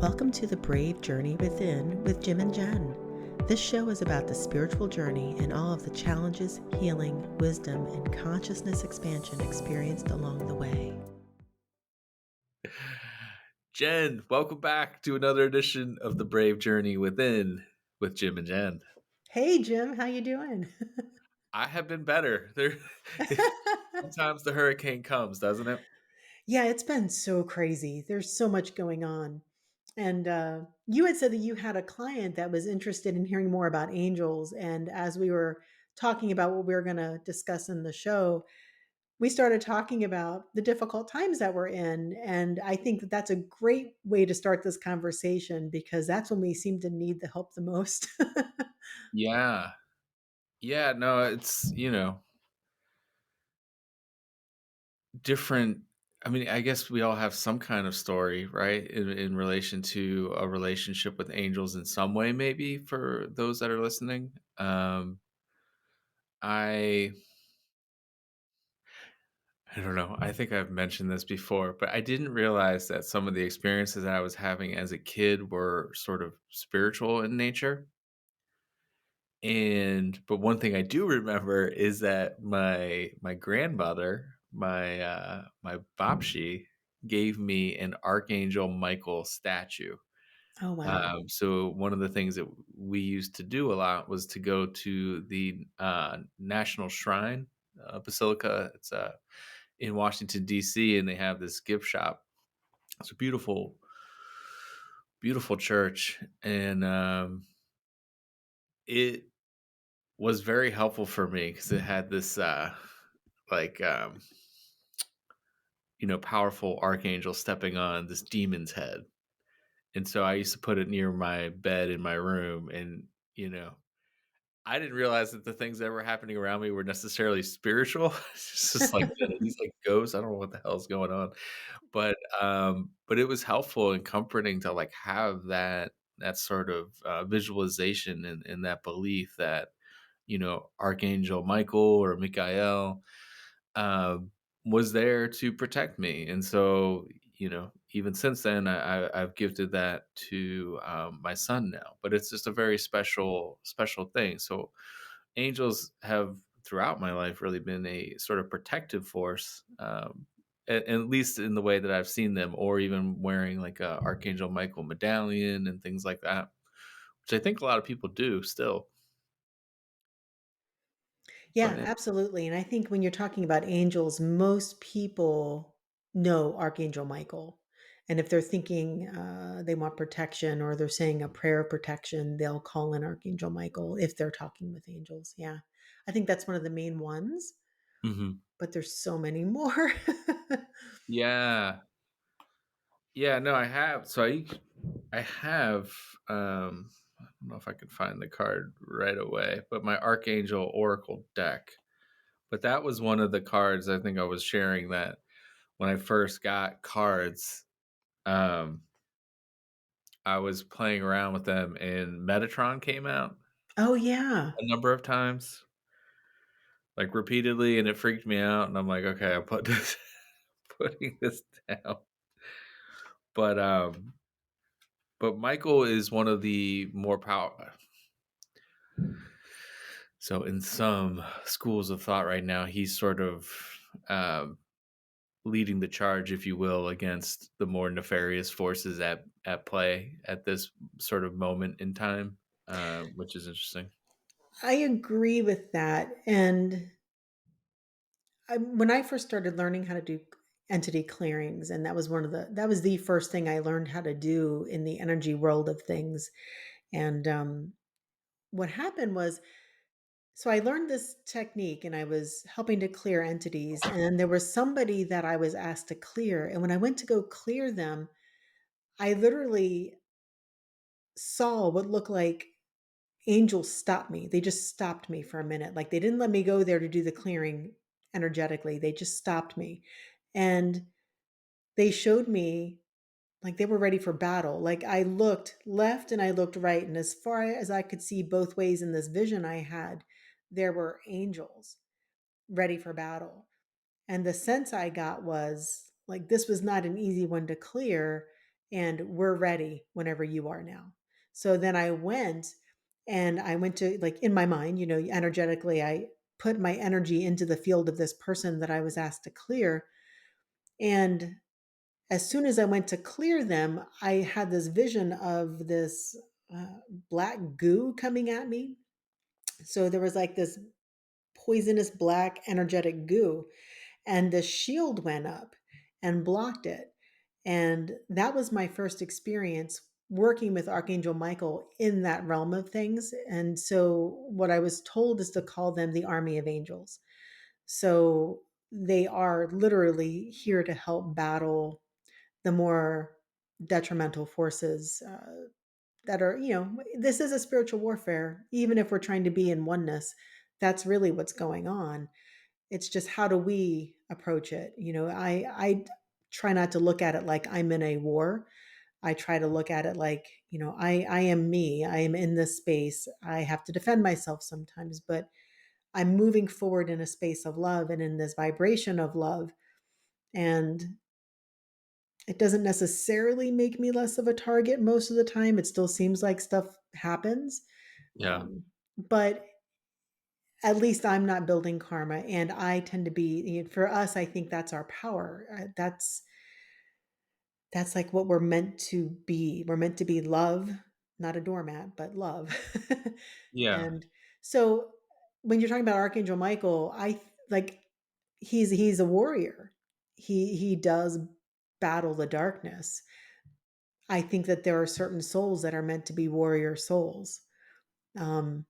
Welcome to the Brave Journey Within with Jim and Jenn. This show is about the spiritual journey and all of the challenges, healing, wisdom, and consciousness expansion experienced along the way. Jen, welcome back to another edition of the Brave Journey Within with Jim and Jen. Hey Jim, how you doing? I have been better. There, sometimes the hurricane comes, doesn't it? Yeah, it's been so crazy. There's so much going on. And you had said that you had a client that was interested in hearing more about angels. And as we were talking about what we were going to discuss in the show, we started talking about the difficult times that we're in. And I think that that's a great way to start this conversation because that's when we seem to need the help the most. Yeah. Yeah, no, it's, different. I mean, I guess we all have some kind of story, right? In relation to a relationship with angels in some way, maybe for those that are listening. I I don't know. I think I've mentioned this before, but I didn't realize that some of the experiences that I was having as a kid were sort of spiritual in nature. But one thing I do remember is that my grandmother, my Bapshi, gave me an Archangel Michael statue. Oh, wow. So one of the things that we used to do a lot was to go to the National Shrine Basilica. It's in Washington D.C. and they have this gift shop. It's a beautiful, beautiful church, and it was very helpful for me because it had this like powerful archangel stepping on this demon's head, and so I used to put it near my bed in my room, and you know I didn't realize that the things that were happening around me were necessarily spiritual. It's just like these like ghosts. I don't know what the hell's going on. But it was helpful and comforting to, like, have that sort of, visualization and that belief that, Archangel Michael or Michael, um, was there to protect me, and so, even since then, I've gifted that to, my son now, but it's just a very special thing. So, angels have, throughout my life, really been a sort of protective force, at least in the way that I've seen them, or even wearing like a Archangel Michael medallion and things like that, which I think a lot of people do still. Yeah, But absolutely. And I think when you're talking about angels, most people know Archangel Michael. And if they're thinking they want protection or they're saying a prayer of protection, they'll call in Archangel Michael if they're talking with angels. Yeah. I think that's one of the main ones, Mhm. but there's so many more. Yeah, yeah, no, I have. So I have. I don't know if I can find the card right away, but my Archangel Oracle deck. But that was one of the cards I think I was sharing that when I first got cards. Um, I was playing around with them, and Metatron came out Oh, yeah. a number of times, like repeatedly, and it freaked me out. And I'm like, okay, I'm putting this down. But but Michael is one of the more power. So in some schools of thought right now, he's sort of um, leading the charge, if you will, against the more nefarious forces at play at this sort of moment in time, which is interesting. I agree with that. And when I first started learning how to do entity clearings, and that was the first thing I learned how to do in the energy world of things. And what happened was, so I learned this technique, and I was helping to clear entities, and there was somebody that I was asked to clear, and when I went to go clear them, I literally saw what looked like angels stop me. They just stopped me for a minute. Like they didn't let me go there to do the clearing energetically. They just stopped me. And they showed me like they were ready for battle. Like I looked left and I looked right. And as far as I could see both ways in this vision I had, there were angels ready for battle. And the sense I got was like this was not an easy one to clear. and we're ready whenever you are now. So then I went, and I went to, like, in my mind, energetically, I put my energy into the field of this person that I was asked to clear. And as soon as I went to clear them, I had this vision of this black goo coming at me. So there was like this poisonous black energetic goo, and the shield went up and blocked it. And that was my first experience working with Archangel Michael in that realm of things. And so what I was told is to call them the army of angels. So they are literally here to help battle the more detrimental forces that are, this is a spiritual warfare. Even if we're trying to be in oneness, that's really what's going on. It's just, how do we approach it? I try not to look at it like I'm in a war. I try to look at it like, I am me. I am in this space. I have to defend myself sometimes, but I'm moving forward in a space of love and in this vibration of love. And it doesn't necessarily make me less of a target most of the time. It still seems like stuff happens. Yeah. But at least I'm not building karma, and I tend to be, for us, I think that's our power. That's like what we're meant to be. We're meant to be love, not a doormat, but love. Yeah. And so when you're talking about Archangel Michael, like, he's a warrior. He does battle the darkness. I think that there are certain souls that are meant to be warrior souls. Um,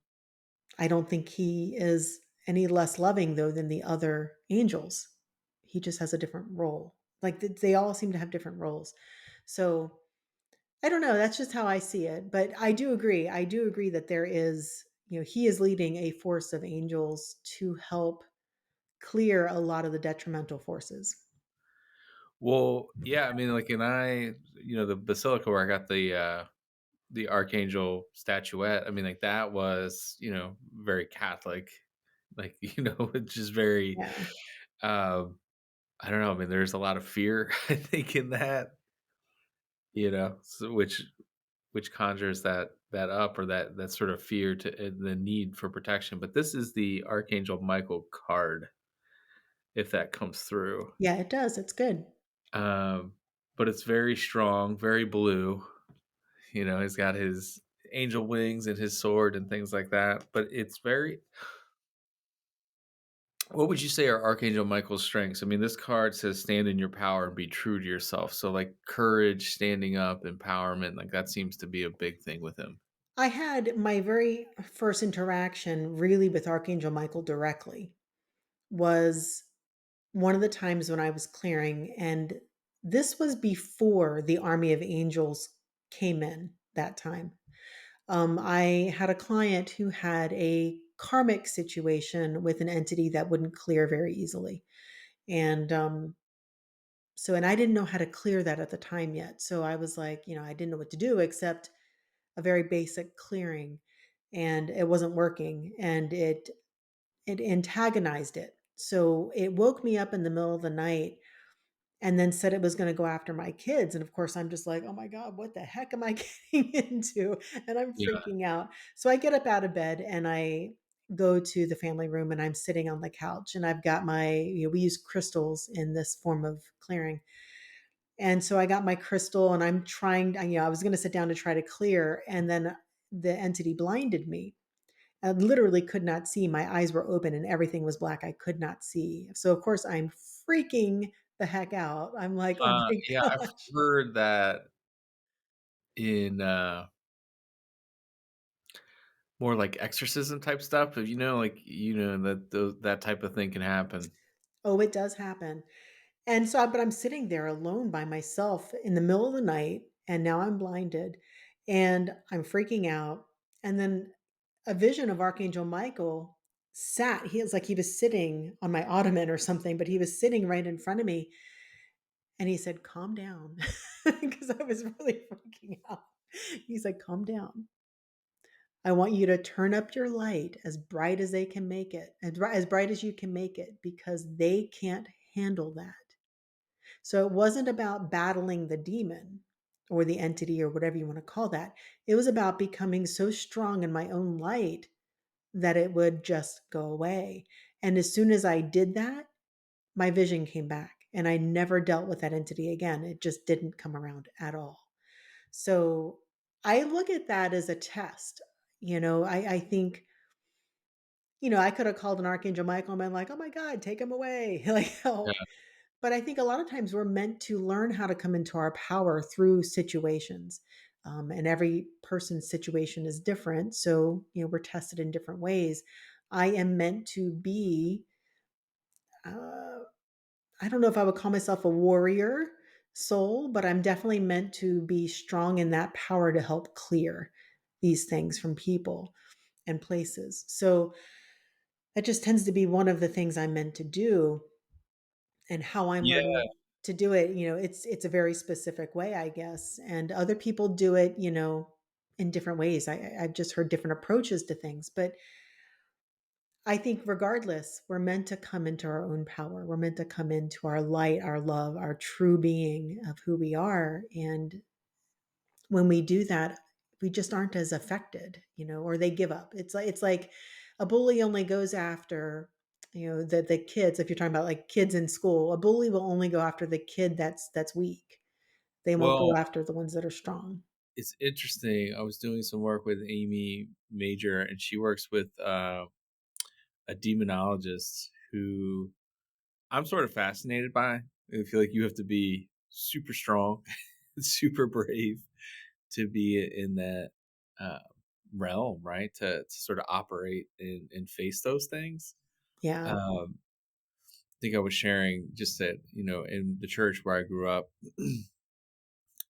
I don't think he is any less loving, though, than the other angels. He just has a different role. Like, they all seem to have different roles. So I don't know. That's just how I see it. But I do agree. I do agree that there is, he is leading a force of angels to help clear a lot of the detrimental forces. Well, yeah, I mean, like, and the basilica where I got the archangel statuette, I mean, like, that was, very Catholic, like, it's just very, Yeah. um, I don't know, I mean, there's a lot of fear, I think, in that, so which conjures that up, or that sort of fear to the need for protection. But this is the Archangel Michael card, if that comes through. Yeah, it does. It's good. Um, but it's very strong, very blue. He's got his angel wings and his sword and things like that. But it's very, what would you say are Archangel Michael's strengths? I mean, this card says stand in your power and be true to yourself. So, like, courage, standing up, empowerment, like, that seems to be a big thing with him. I had my very first interaction really with Archangel Michael directly was one of the times when I was clearing, and this was before the army of angels came in that time. I had a client who had a karmic situation with an entity that wouldn't clear very easily. And and I didn't know how to clear that at the time yet. So I was like, I didn't know what to do except a very basic clearing, and it wasn't working, and it antagonized it. So it woke me up in the middle of the night and then said it was going to go after my kids. And of course, I'm just like, oh my God, what the heck am I getting into? And I'm Yeah. freaking out. So I get up out of bed and I go to the family room, and I'm sitting on the couch, and I've got we use crystals in this form of clearing. And so I got my crystal and I'm trying, I was going to sit down to try to clear. And then the entity blinded me. I literally could not see. My eyes were open and everything was black. I could not see. So of course I'm freaking the heck out. I'm like, "Oh my Yeah, I've gosh." heard that in, more like exorcism type stuff, but, like, that type of thing can happen. Oh, it does happen. And so but I'm sitting there alone by myself in the middle of the night, and now I'm blinded and I'm freaking out. And then a vision of Archangel Michael he was sitting on my ottoman or something, but he was sitting right in front of me. And he said, "Calm down," because I was really freaking out. He's like, "Calm down. I want you to turn up your light as bright as they can make it, as bright as you can make it, because they can't handle that." So it wasn't about battling the demon. or the entity or whatever you want to call that. It was about becoming so strong in my own light that it would just go away. And as soon as I did that, my vision came back and I never dealt with that entity again. It just didn't come around at all. So I look at that as a test. I think, I could have called an Archangel Michael and been like, oh my God, take him away. Like, oh, Yeah. but I think a lot of times we're meant to learn how to come into our power through situations. And every person's situation is different. So, we're tested in different ways. I am meant to be, uh, I don't know if I would call myself a warrior soul, but I'm definitely meant to be strong in that power to help clear these things from people and places. So that just tends to be one of the things I'm meant to do. And how I'm Yeah. learning to do it, it's a very specific way, I guess. And other people do it, in different ways. I've just heard different approaches to things. But I think regardless, we're meant to come into our own power. We're meant to come into our light, our love, our true being of who we are. And when we do that, we just aren't as affected, or they give up. It's like a bully only goes after, the kids. If you're talking about like kids in school, a bully will only go after the kid that's weak. They won't go Well, after the ones that are strong. it's interesting. I was doing some work with Amy Major, and she works with a demonologist who I'm sort of fascinated by. I feel like you have to be super strong, super brave to be in that uh, realm, right? To sort of operate and face those things. Yeah. I think I was sharing just that, in the church where I grew up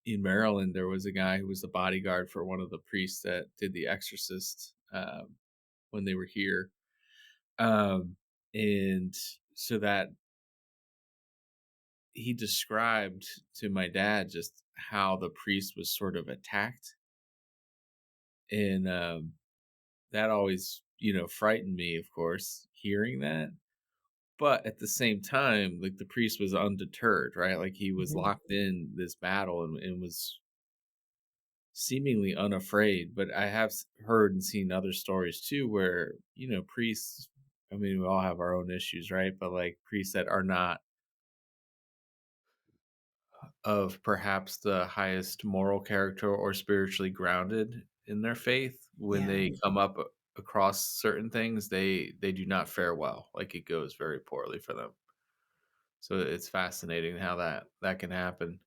in Maryland, there was a guy who was the bodyguard for one of the priests that did The Exorcist when they were here. And so that he described to my dad just how the priest was sort of attacked. And that always, frightened me, of course, hearing that. But at the same time, like the priest was undeterred, right? Like he was Mhm. locked in this battle and was seemingly unafraid. But I have heard and seen other stories too where, priests, I mean, we all have our own issues, right? But like priests that are not of perhaps the highest moral character or spiritually grounded in their faith, when Yeah. they come up across certain things, they do not fare well. Like it goes very poorly for them. So it's fascinating how that can happen.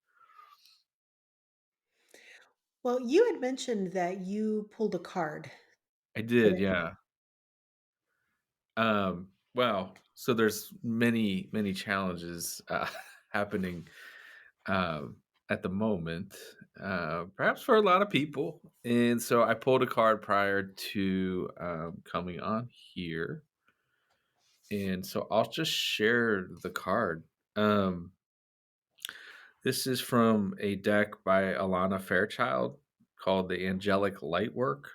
Well, you had mentioned that you pulled a card I did, today. yeah. Well, so there's many challenges happening at the moment, perhaps for a lot of people. And so I pulled a card prior to coming on here. And so I'll just share the card. Um, this is from a deck by Alana Fairchild called the Angelic Lightwork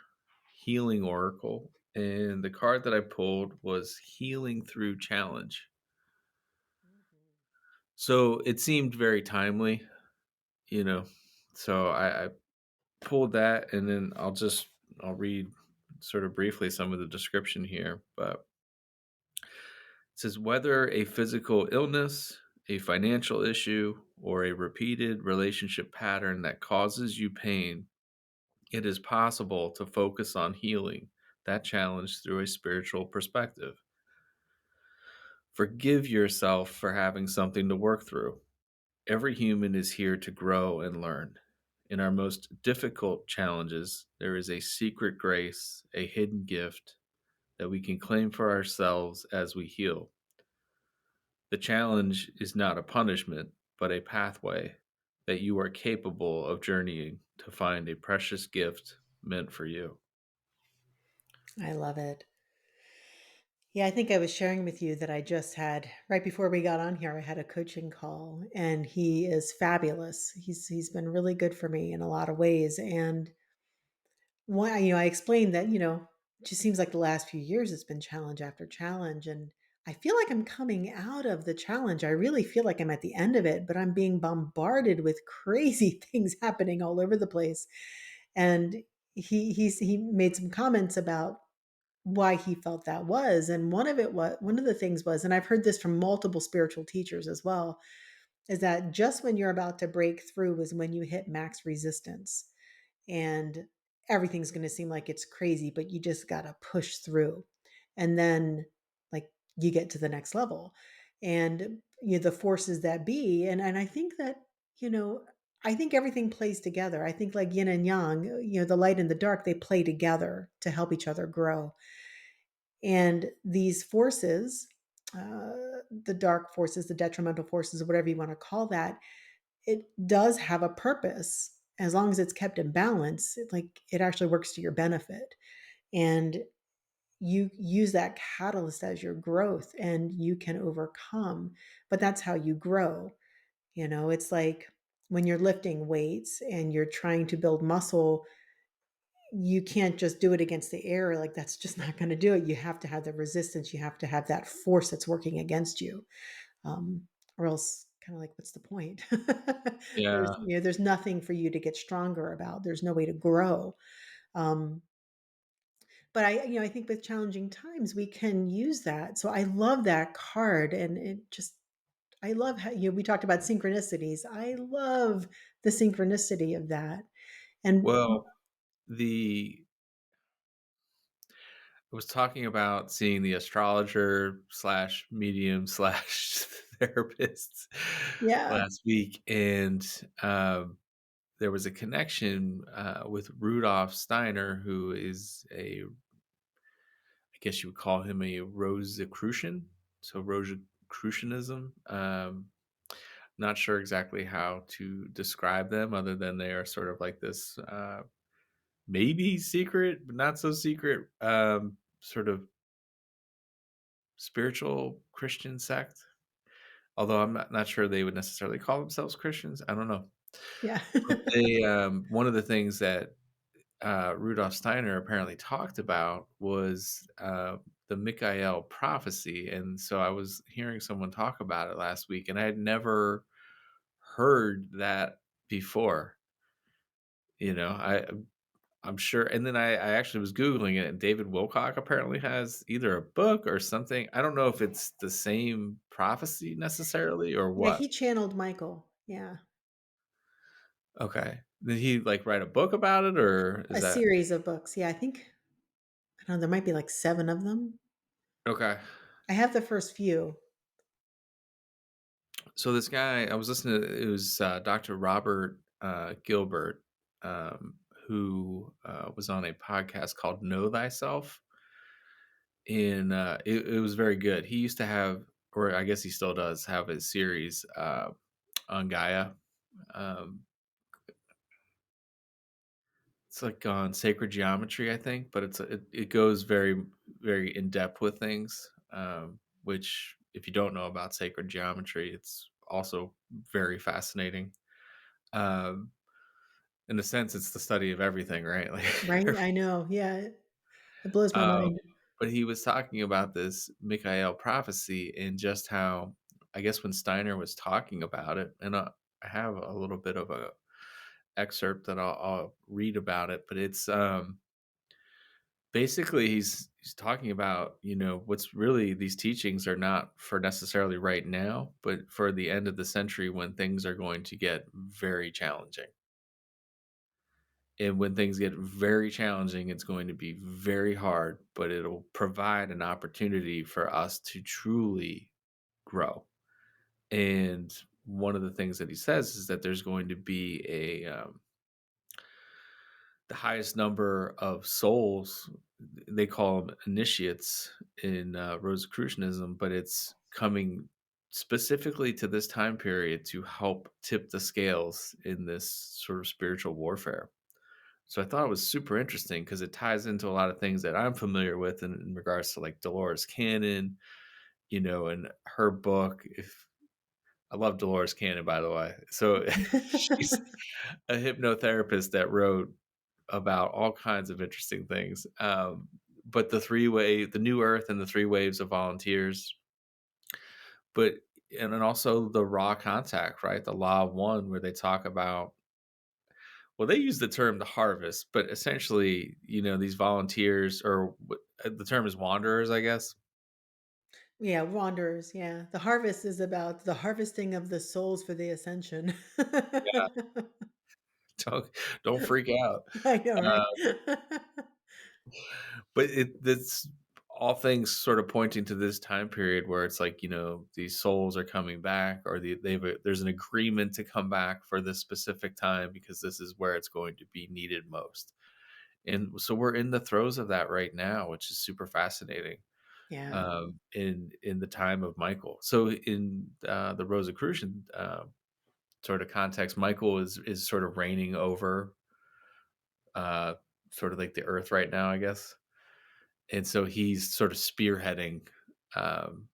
Healing Oracle. And the card that I pulled was Healing Through Challenge. So it seemed very timely, you know. So I pulled that, and then I'll read sort of briefly some of the description here. But it says whether a physical illness, a financial issue, or a repeated relationship pattern that causes you pain, it is possible to focus on healing that challenge through a spiritual perspective. Forgive yourself for having something to work through. Every human is here to grow and learn. In our most difficult challenges, there is a secret grace, a hidden gift that we can claim for ourselves as we heal. The challenge is not a punishment, but a pathway that you are capable of journeying to find a precious gift meant for you. I love it. Yeah, I think I was sharing with you that I just had right before we got on here, I had a coaching call and he is fabulous. He's been really good for me in a lot of ways. And I explained that, it just seems like the last few years it's been challenge after challenge. And I feel like I'm coming out of the challenge. I really feel like I'm at the end of it, but I'm being bombarded with crazy things happening all over the place." And he made some comments about why he felt that was, and one of the things was, and I've heard this from multiple spiritual teachers as well, is that just when you're about to break through is when you hit max resistance, and everything's going to seem like it's crazy, but you just got to push through. And then, like, you get to the next level. And the forces that be, and I think that, you know, I think everything plays together. I think like yin and yang, the light and the dark, they play together to help each other grow. And these forces, the dark forces, the detrimental forces, whatever you want to call that, it does have a purpose. As long as it's kept in balance, it actually works to your benefit. And you use that catalyst as your growth and you can overcome. But that's how you grow. It's like when you're lifting weights and you're trying to build muscle, you can't just do it against the air. Like, that's just not going to do it. You have to have the resistance. You have to have that force that's working against you. Or else, kind of like, what's the point? Yeah. There's nothing for you to get stronger about. There's no way to grow. Um, but I think with challenging times, we can use that. So I love that card. And I love how, we talked about synchronicities. I love the synchronicity of that. And Well, the I was talking about seeing the astrologer slash medium slash therapist yeah, last week, and there was a connection with Rudolf Steiner, who is I guess you would call him a Rosicrucian, so Rosicrucianism. Not sure exactly how to describe them, other than they are sort of like this maybe secret, but not so secret, sort of spiritual Christian sect. Although I'm not sure they would necessarily call themselves Christians. I don't know. yeah. But they, one of the things that Rudolf Steiner apparently talked about was the Michael prophecy. And so I was hearing someone talk about it last week, and I had never heard that before. You know, I'm sure. And then I actually was Googling it, and David Wilcock apparently has either a book or something. I don't know if it's the same prophecy necessarily or Yeah, what. he channeled Michael. Yeah. Okay. Did he like write a book about it, or is A that series of books. Yeah, I think, I don't know, there might be like 7 of them. okay? I have the first few. So this guy, I was listening to, it was Dr. Robert Gilbert, who was on a podcast called Know Thyself, and it was very good. He used to have, or I guess he still does, have a series on Gaia. Um, it's like on sacred geometry, I think, but it goes very very in depth with things. Which, if you don't know about sacred geometry, it's also very fascinating. Um, in a sense, it's the study of everything, right? Like, Right? I know. Yeah. It blows my um, mind. but he was talking about this Michael prophecy and just how, I guess, when Steiner was talking about it, and I have a little bit of a excerpt that I'll read about it, but it's basically he's talking about, what's really, these teachings are not for necessarily right now, but for the end of the century, when things are going to get very challenging. And when things get very challenging, it's going to be very hard, but it'll provide an opportunity for us to truly grow. And one of the things that he says is that there's going to be the highest number of souls. They call them initiates in Rosicrucianism, but it's coming specifically to this time period to help tip the scales in this sort of spiritual warfare. So I thought it was super interesting because it ties into a lot of things that I'm familiar with in regards to like Dolores Cannon, and her book. If I love Dolores Cannon, by the way. So she's a hypnotherapist that wrote about all kinds of interesting things. But the new earth and the three waves of volunteers. but and then also the raw contact, right? The law of one, where they talk about, well, they use the term the harvest, but essentially, these volunteers, or the term is wanderers, I guess. Yeah, wanderers, yeah. The harvest is about the harvesting of the souls for the ascension. Yeah, don't don't freak out. I know, right? But that's all things sort of pointing to this time period where it's like, these souls are coming back, or there's an agreement to come back for this specific time because this is where it's going to be needed most. And so we're in the throes of that right now, which is super fascinating. Yeah, In the time of Michael. So in the Rosicrucian sort of context, Michael is sort of reigning over uh, sort of like the earth right now, I guess. And so he's sort of spearheading. Um,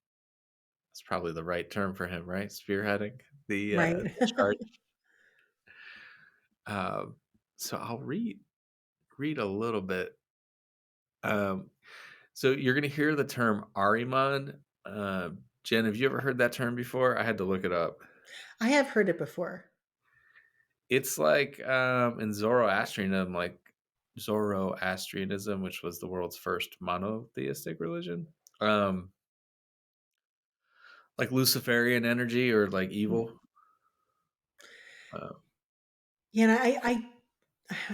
that's probably the right term for him, right? Spearheading right. the charge. Um, so I'll read a little bit. Um, so you're going to hear the term Ahriman. Jen, have you ever heard that term before? I had to look it up. I have heard it before. It's like in Zoroastrianism, which was the world's first monotheistic religion. Um, like Luciferian energy, or like Mm. evil. Uh, Yeah, and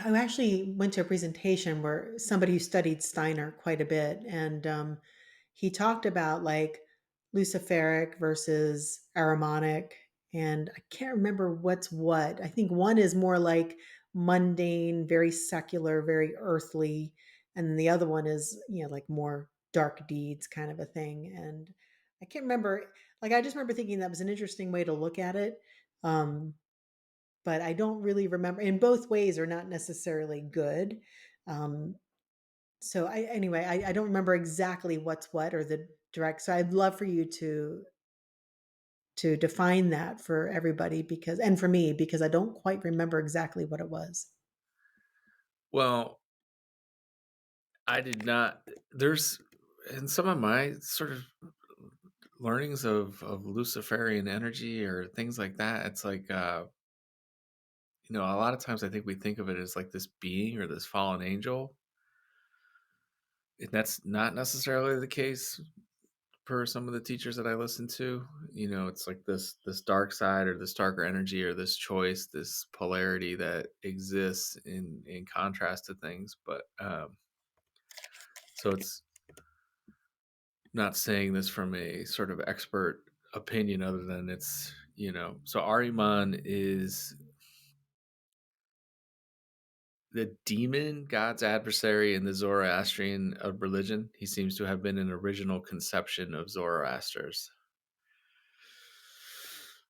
I actually went to a presentation where somebody who studied Steiner quite a bit, and he talked about like Luciferic versus Aramonic, and I can't remember what's what. I think one is more like mundane, very secular, very earthly, and the other one is like more dark deeds kind of a thing. And I can't remember. Like I just remember thinking that was an interesting way to look at it. Um, but I don't really remember. In both ways are not necessarily good. Um, so I don't remember exactly what's what or the direct. So I'd love for you to define that for everybody because and for me because I don't quite remember exactly what it was. well, I did not. There's in some of my sort of learnings of Luciferian energy or things like that. It's like a lot of times I think we think of it as like this being or this fallen angel, and that's not necessarily the case per some of the teachers that I listen to. It's like this dark side, or this darker energy, or this choice, this polarity that exists in contrast to things. But so it's not saying this from a sort of expert opinion, other than so Ariman is the demon, God's adversary in the Zoroastrian religion. He seems to have been an original conception of Zoroaster's.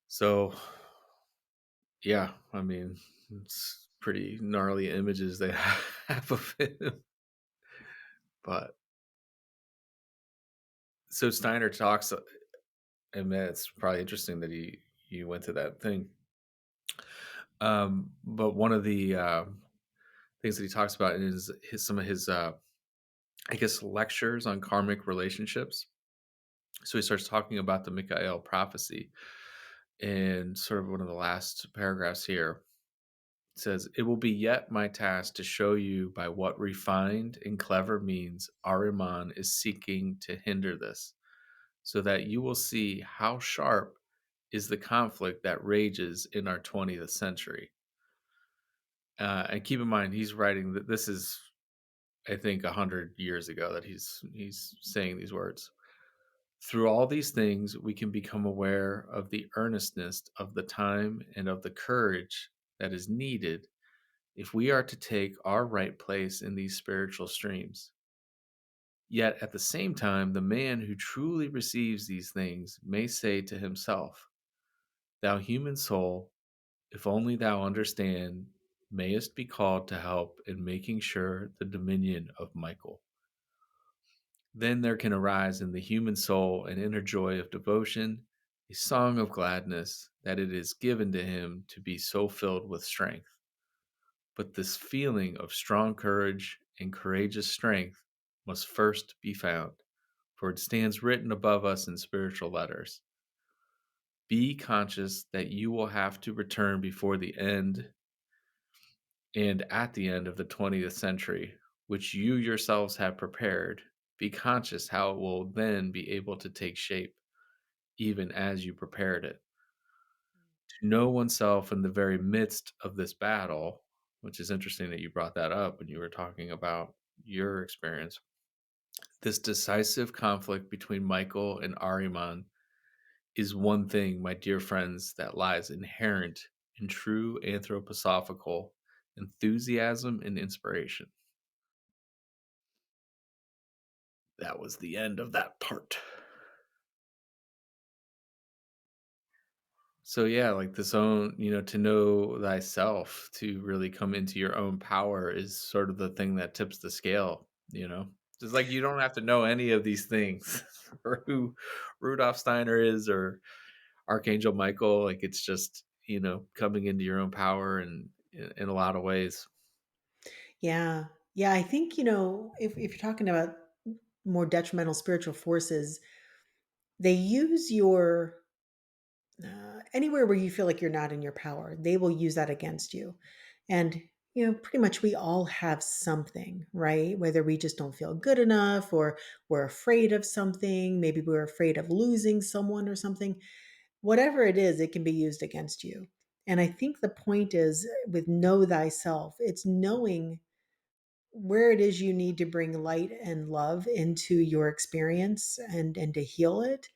So, yeah, I mean, it's pretty gnarly images they have of him. But so Steiner talks, and man, it's probably interesting that he went to that thing. But one of the things that he talks about is some of his, I guess, lectures on karmic relationships. So he starts talking about the Mikael prophecy, and sort of one of the last paragraphs here says, "It will be yet my task to show you by what refined and clever means Ahriman is seeking to hinder this, so that you will see how sharp is the conflict that rages in our 20th century." And keep in mind, he's writing that this is, I think, 100 years ago that he's saying these words. Through all these things, we can become aware of the earnestness of the time and of the courage that is needed if we are to take our right place in these spiritual streams. Yet at the same time, the man who truly receives these things may say to himself, "Thou human soul, if only thou understand, mayest be called to help in making sure the dominion of Michael." Then there can arise in the human soul an inner joy of devotion, a song of gladness that it is given to him to be so filled with strength. But this feeling of strong courage and courageous strength must first be found, for it stands written above us in spiritual letters. Be conscious that you will have to return before the end and at the end of the 20th century, which you yourselves have prepared. Be conscious how it will then be able to take shape, even as you prepared it. To know oneself in the very midst of this battle, which is interesting that you brought that up when you were talking about your experience. This decisive conflict between Michael and Ahriman is one thing, my dear friends, that lies inherent in true anthroposophical enthusiasm and inspiration. That was the end of that part. So yeah, like this own, to know thyself, to really come into your own power is sort of the thing that tips the scale. Just like you don't have to know any of these things or who Rudolf Steiner is or Archangel Michael. Like it's just, coming into your own power and in a lot of ways. Yeah. Yeah, I think, if you're talking about more detrimental spiritual forces, they use your anywhere where you feel like you're not in your power, they will use that against you. And, pretty much we all have something, right? Whether we just don't feel good enough or we're afraid of something, maybe we're afraid of losing someone or something. Whatever it is, it can be used against you. And I think the point is with know thyself, it's knowing where it is you need to bring light and love into your experience and to heal it,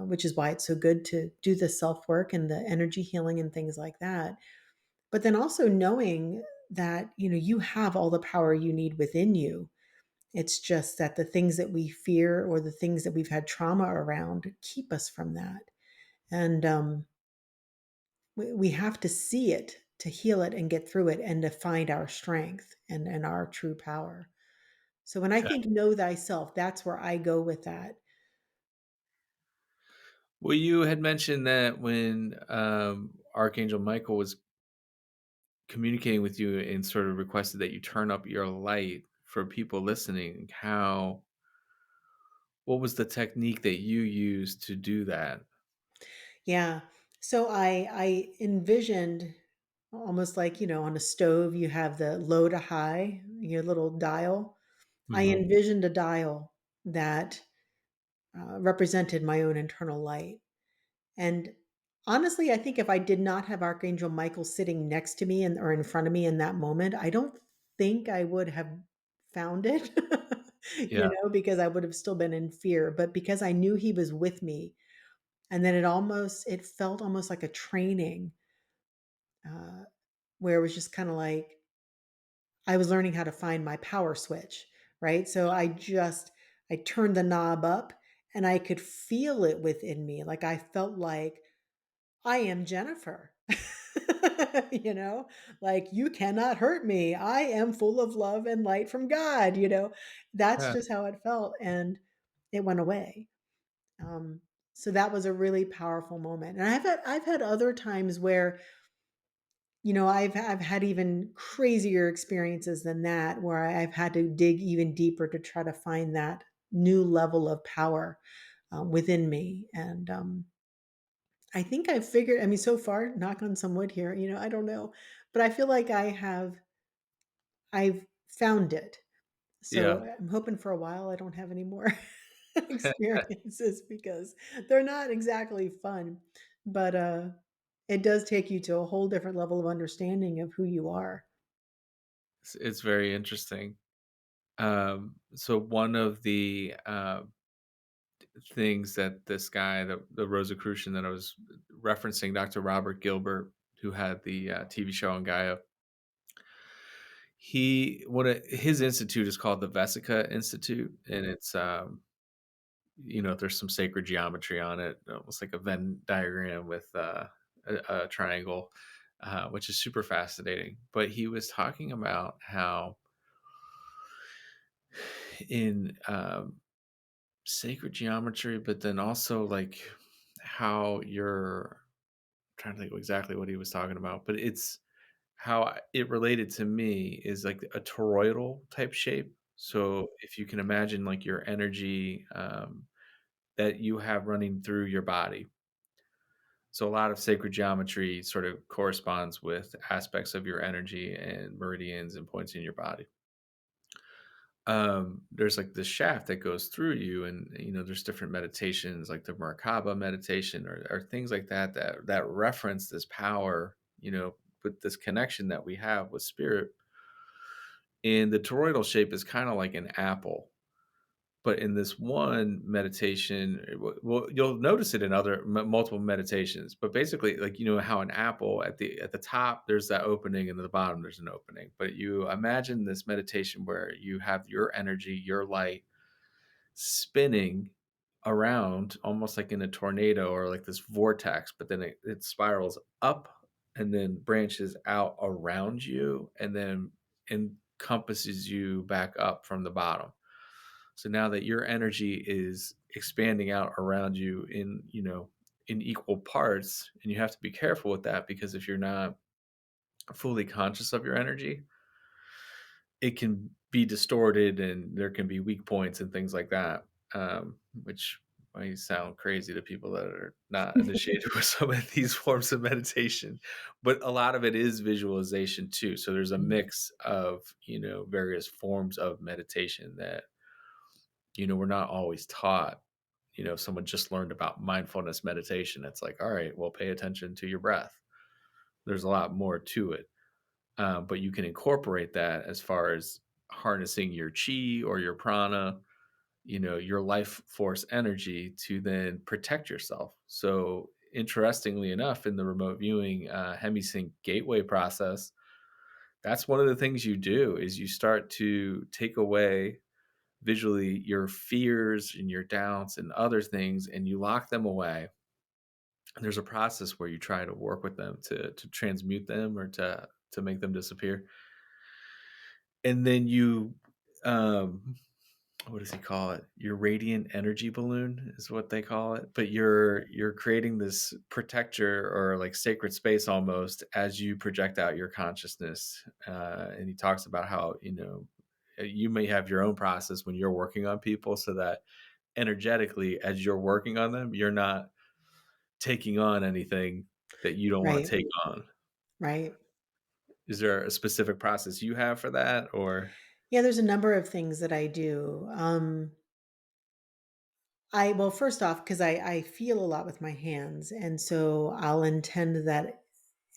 which is why it's so good to do the self work and the energy healing and things like that. But then also knowing that you have all the power you need within you. It's just that the things that we fear or the things that we've had trauma around keep us from that. And we have to see it to heal it and get through it and to find our strength and our true power. So when I Yeah. think know thyself, that's where I go with that. Well, you had mentioned that when Archangel Michael was communicating with you and sort of requested that you turn up your light for people listening, what was the technique that you used to do that? Yeah. So I envisioned almost like, on a stove you have the low to high, your little dial. I Mhm. envisioned a dial that represented my own internal light. And honestly, I think if I did not have Archangel Michael sitting next to me and or in front of me in that moment, I don't think I would have found it. Yeah. Because I would have still been in fear, but because I knew he was with me, and then it felt almost like a training, uh, where it was just kind of like I was learning how to find my power switch, right? So I turned the knob up and I could feel it within me. Like I felt like I am Jennifer. you know, like you cannot hurt me. I am full of love and light from God. That's Yeah. just how it felt. And it went away. Um, so that was a really powerful moment. And I've had other times where, I've had even crazier experiences than that, where I've had to dig even deeper to try to find that new level of power within me. And I think I've figured, I mean, so far, knock on some wood here, I don't know, but I feel like I've found it. Yeah. So I'm hoping for a while I don't have any more experiences because they're not exactly fun, but it does take you to a whole different level of understanding of who you are. It's very interesting. So one of the, things that this guy, the Rosicrucian that I was referencing, Dr. Robert Gilbert, who had the, TV show on Gaia, his institute is called the Vesica Institute, and it's, there's some sacred geometry on it, almost like a Venn diagram with, a triangle, which is super fascinating. But he was talking about how in, sacred geometry, but then also like how you're I'm trying to think of exactly what he was talking about, but it's how it related to me is like a toroidal type shape. So if you can imagine like your energy that you have running through your body, So a lot of sacred geometry sort of corresponds with aspects of your energy and meridians and points in your body. There's like this shaft that goes through you, and there's different meditations like the Merkaba meditation or things like that that reference this power, with this connection that we have with spirit. And the toroidal shape is kind of like an apple. But in this one meditation, well, you'll notice it in other multiple meditations. But basically, like how an apple at the top there's that opening, and at the bottom there's an opening. But you imagine this meditation where you have your energy, your light spinning around, almost like in a tornado or like this vortex. But then it spirals up and then branches out around you, and then encompasses you back up from the bottom. So now that your energy is expanding out around you in equal parts, and you have to be careful with that, because if you're not fully conscious of your energy, it can be distorted and there can be weak points and things like that, which might sound crazy to people that are not initiated with some of these forms of meditation. But a lot of it is visualization too. So there's a Mm. mix of, various forms of meditation that we're not always taught. If someone just learned about mindfulness meditation, it's like, all right, well, pay attention to your breath. There's a lot more to it. But you can incorporate that as far as harnessing your chi or your prana, your life force energy to then protect yourself. So, interestingly enough, in the remote viewing hemisync gateway process, that's one of the things you do is you start to take away visually your fears and your doubts and other things, and you lock them away. There's a process where you try to work with them to transmute them or to make them disappear. And then you what does he call it? Your radiant energy balloon is what they call it. But you're creating this protector or like sacred space almost as you project out your consciousness. And he talks about how you may have your own process when you're working on people, so that energetically as you're working on them, you're not taking on anything that you don't want to Right, take on. right. Is there a specific process you have for that, or Yeah, there's a number of things that I do. I well, first off, because I feel a lot with my hands, and so I'll intend that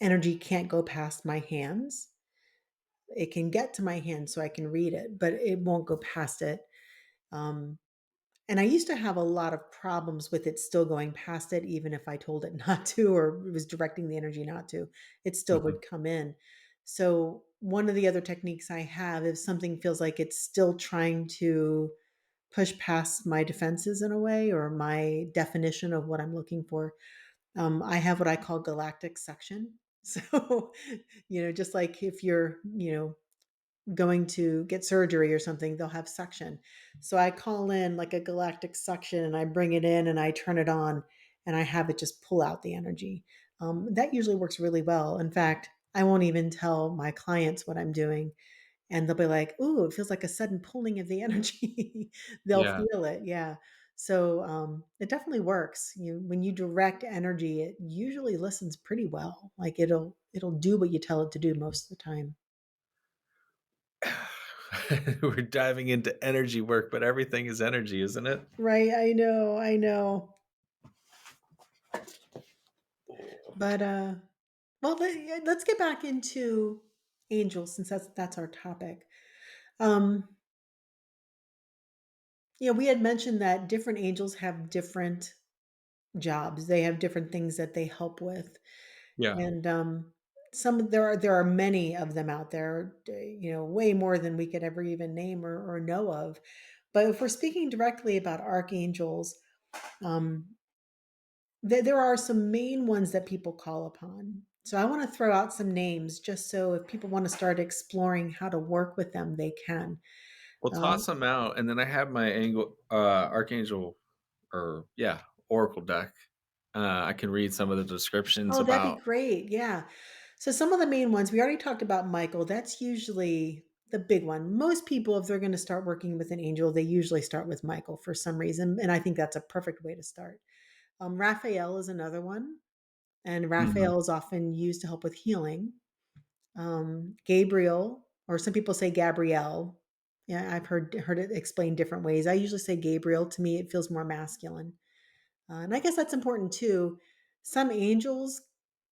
energy can't go past my hands. It can get to my hands so I can read it, but it won't go past it. Um, and I used to have a lot of problems with it still going past it, even if I told it not to or was directing the energy not to, it still Mhm. would come in. So one of the other techniques I have, if something feels like it's still trying to push past my defenses in a way or my definition of what I'm looking for, I have what I call galactic suction. So, just like if you're, going to get surgery or something, they'll have suction. So I call in like a galactic suction and I bring it in and I turn it on and I have it just pull out the energy. That usually works really well. In fact, I won't even tell my clients what I'm doing, and they'll be like, "Ooh, it feels like a sudden pulling of the energy." They'll Yeah. feel it, yeah. So, it definitely works. When you direct energy, it usually listens pretty well. Like, it'll do what you tell it to do most of the time. We're diving into energy work, but everything is energy, isn't it? Right, I know, I know. But, well, yeah, let's get back into angels since that's our topic. Um, we had mentioned that different angels have different jobs. They have different things that they help with. Yeah. And, there are many of them out there, way more than we could ever even name or know of. But if we're speaking directly about archangels, um, there are some main ones that people call upon. So I want to throw out some names just so if people want to start exploring how to work with them, they can. Well, Um, toss them out, and then I have my archangel, or yeah, oracle deck. I can read some of the descriptions oh, that'd be about. great. Yeah. So some of the main ones we already talked about. Michael, that's usually the big one. Most people, if they're going to start working with an angel, they usually start with Michael for some reason, and I think that's a perfect way to start. Raphael is another one. and Mhm. Raphael is often used to help with healing. Gabriel, or some people say Gabrielle. Yeah, I've heard it explained different ways. I usually say Gabriel. To me, it feels more masculine. And I guess that's important too. Some angels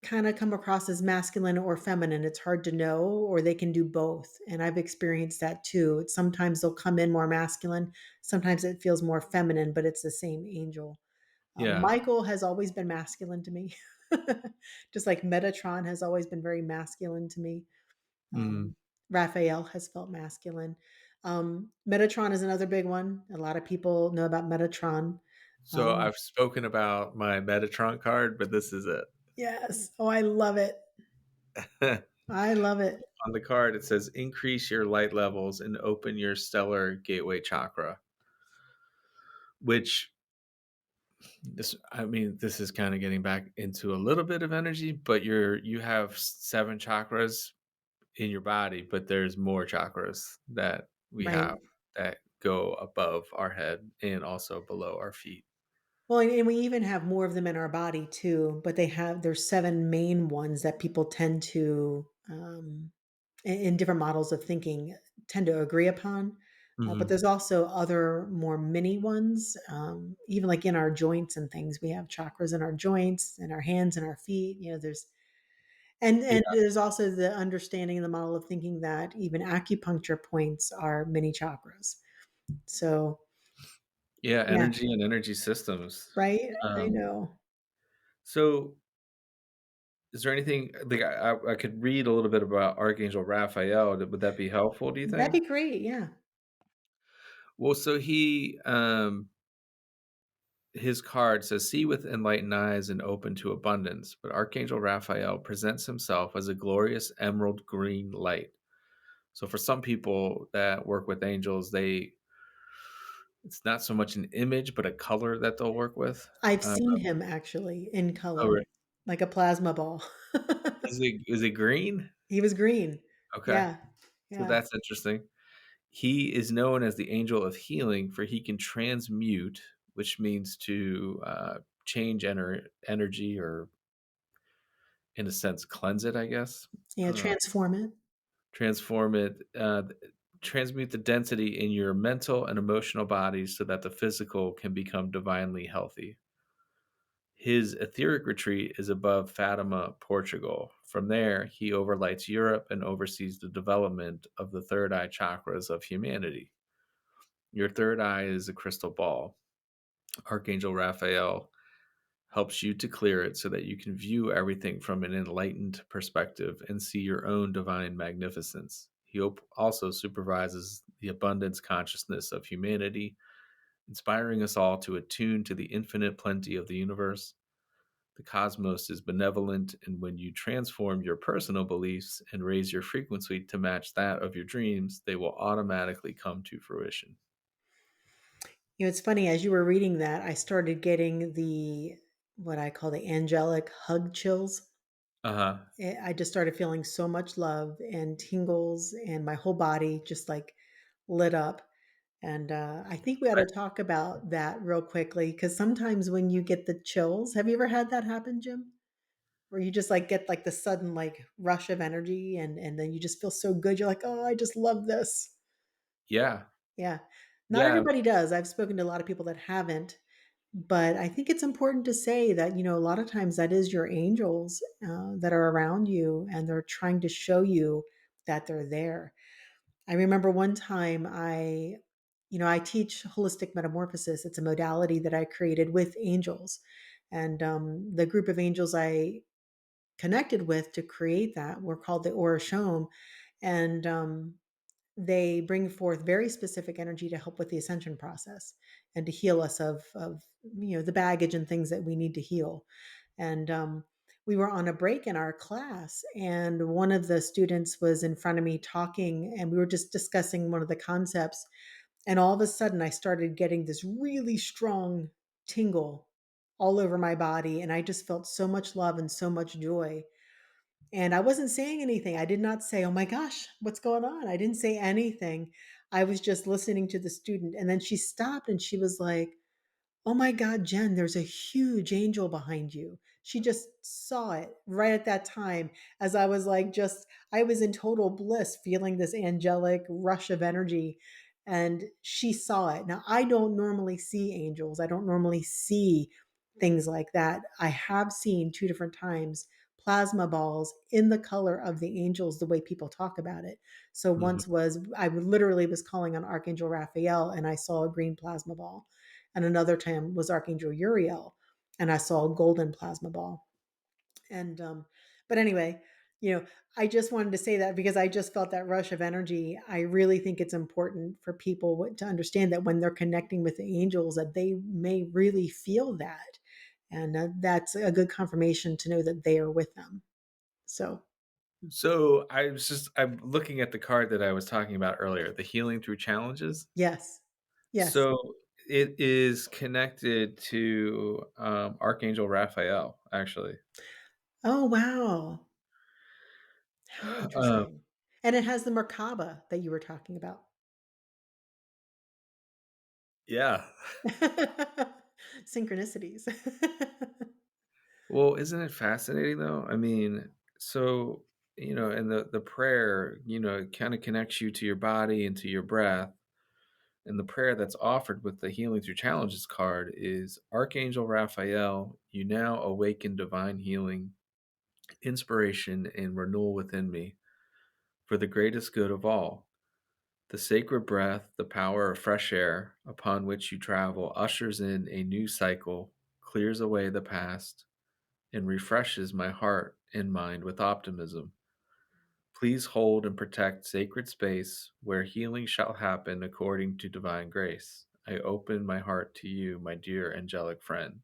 kind of come across as masculine or feminine. It's hard to know, or they can do both. And I've experienced that too. Sometimes they'll come in more masculine, sometimes it feels more feminine, but it's the same angel. Yeah. Michael has always been masculine to me, just like Metatron has always been very masculine to me. Mhm. Um, Raphael has felt masculine. Metatron is another big one. A lot of people know about Metatron. So Um, I've spoken about my Metatron card, but this is it. Yes. Oh, I love it. I love it. On the card, it says, "Increase your light levels and open your stellar gateway chakra," which this is kinda getting back into a little bit of energy, but you have 7 chakras in your body, but there's more chakras that we Right. have that go above our head and also below our feet. Well, and we even have more of them in our body too, but there's 7 main ones that people tend to, in different models of thinking, tend to agree upon. But Mhm. there's also other more mini ones, even like in our joints and things. We have chakras in our joints, in our hands, and our feet. There's and Yeah. there's also the understanding and the model of thinking that even acupuncture points are mini chakras. So Yeah, yeah, energy and energy systems. right? I Um, know. so is there anything like I could read a little bit about Archangel Raphael. Would that be helpful, do you That'd think? be great, yeah. Well, so his card says, "See with enlightened eyes and open to abundance." But Archangel Raphael presents himself as a glorious emerald green light. So for some people that work with angels, it's not so much an image, but a color that they'll work with. I've Uh, seen him actually in oh, color, like a plasma ball. is it green? He was green. Okay, Yeah, so yeah. that's interesting. He is known as the angel of healing, for he can transmute, which means to change energy, or in a sense, cleanse it, I guess. Yeah, Uh, transform it. transform it, transmute the density in your mental and emotional bodies so that the physical can become divinely healthy. His etheric retreat is above Fatima, Portugal. From there, he overlights Europe and oversees the development of the third eye chakras of humanity. Your third eye is a crystal ball. Archangel Raphael helps you to clear it so that you can view everything from an enlightened perspective and see your own divine magnificence. He also supervises the abundance consciousness of humanity, inspiring us all to attune to the infinite plenty of the universe. The cosmos is benevolent, and when you transform your personal beliefs and raise your frequency to match that of your dreams, they will automatically come to fruition. It's funny, as you were reading that, I started getting what I call the angelic hug chills. Uh huh. I just started feeling so much love and tingles, and my whole body just like lit up. And I think we ought to talk about that real quickly because sometimes when you get the chills, have you ever had that happen, Jim? Where you just like get like the sudden like rush of energy and then you just feel so good. You're like, oh, I just love this. Yeah. Yeah. Not Yeah. everybody does. I've spoken to a lot of people that haven't, but I think it's important to say that, a lot of times that is your angels that are around you and they're trying to show you that they're there. I remember one time I teach holistic metamorphosis. It's a modality that I created with angels. And the group of angels I connected with to create that were called the Orishome. And they bring forth very specific energy to help with the ascension process and to heal us of the baggage and things that we need to heal. And we were on a break in our class, and one of the students was in front of me talking, and we were just discussing one of the concepts. And all of a sudden, I started getting this really strong tingle all over my body, and I just felt so much love and so much joy. And I wasn't saying anything. I did not say, "Oh my gosh, what's going on?" I didn't say anything. I was just listening to the student. And then she stopped and she was like, "Oh my God, Jen, there's a huge angel behind you." she just saw it right at that time as I was like just I was in total bliss feeling this angelic rush of energy and she saw it. Now I don't normally see angels. I don't normally see things like that. I have seen two different times plasma balls in the color of the angels the way people talk about it. So Mhm. once was I literally was calling on Archangel Raphael and I saw a green plasma ball. And another time was Archangel Uriel and I saw a golden plasma ball. And but anyway, you know, I just wanted to say that because I just felt that rush of energy. I really think it's important for people to understand that when they're connecting with the angels that they may really feel that. And that's a good confirmation to know that they are with them. So, So I'm looking at the card that I was talking about earlier, the healing through challenges. yes. Yes. So it is connected to Archangel Raphael, actually. Oh, wow. How Um, interesting. And it has the Merkaba that you were talking about. yeah. Synchronicities. Well, isn't it fascinating though? I mean, so and the prayer, it kind of connects you to your body and to your breath. And the prayer that's offered with the Healing Through Challenges card is Archangel Raphael, you now awaken divine healing, inspiration, and renewal within me for the greatest good of all. The sacred breath, the power of fresh air upon which you travel, ushers in a new cycle, clears away the past, and refreshes my heart and mind with optimism. Please hold and protect sacred space where healing shall happen according to divine grace. I open my heart to you, my dear angelic friend.